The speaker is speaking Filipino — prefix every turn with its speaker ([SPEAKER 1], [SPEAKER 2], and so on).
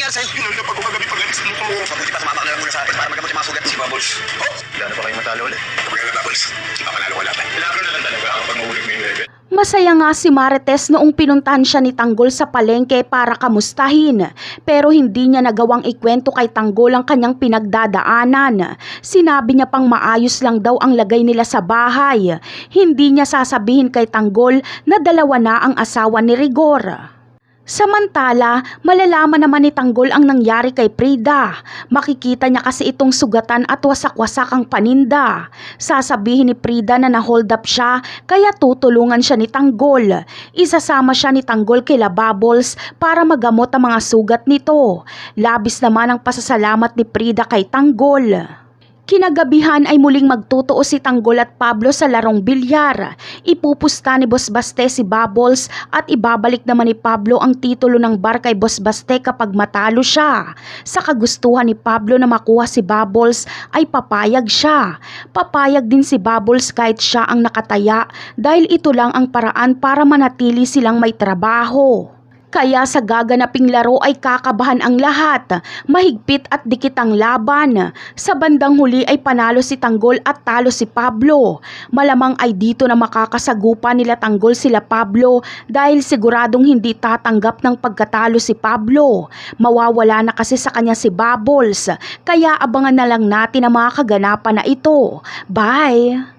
[SPEAKER 1] nangyari sa'yo?
[SPEAKER 2] Yun na pag kagabi pag-alis mo ko.
[SPEAKER 1] Mabuti pa, sumama ka na lang muna sa akin para magamot yung mga sugat si Bubbles.
[SPEAKER 2] Oh!
[SPEAKER 1] Gano'n pa kayo matalo ulit?
[SPEAKER 2] Kapag na Bubbles, ipapanalo ko laban. Kailangan na lang talaga kapag mahulog mo yung level.
[SPEAKER 3] Masaya nga si Marites noong pinuntahan siya ni Tanggol sa palengke para kamustahin, pero hindi niya nagawang ikwento kay Tanggol ang kanyang pinagdadaanan. Sinabi niya pang maayos lang daw ang lagay nila sa bahay. Hindi niya sasabihin kay Tanggol na dalawa na ang asawa ni Rigor. Samantala, malalaman naman ni Tanggol ang nangyari kay Prida. Makikita niya kasi itong sugatan at wasak-wasak ang paninda. Sasabihin ni Prida na na-hold up siya, kaya tutulungan siya ni Tanggol. Isasama siya ni Tanggol kila Bubbles para magamot ang mga sugat nito. Labis naman ang pasasalamat ni Prida kay Tanggol. Kinagabihan ay muling magtutuo si Tanggol at Pablo sa larong bilyar. Ipupusta ni Boss Baste si Bubbles at ibabalik naman ni Pablo ang titulo ng bar kay Boss Baste kapag matalo siya. Sa kagustuhan ni Pablo na makuha si Bubbles ay papayag siya. Papayag din si Bubbles kahit siya ang nakataya dahil ito lang ang paraan para manatili silang may trabaho. Kaya sa gaganaping laro ay kakabahan ang lahat, mahigpit at dikit ang laban. Sa bandang huli ay panalo si Tanggol at talo si Pablo. Malamang ay dito na makakasagupan nila Tanggol sila Pablo dahil siguradong hindi tatanggap ng pagkatalo si Pablo. Mawawala na kasi sa kanya si Bubbles, kaya abangan na lang natin ang mga kaganapan na ito. Bye!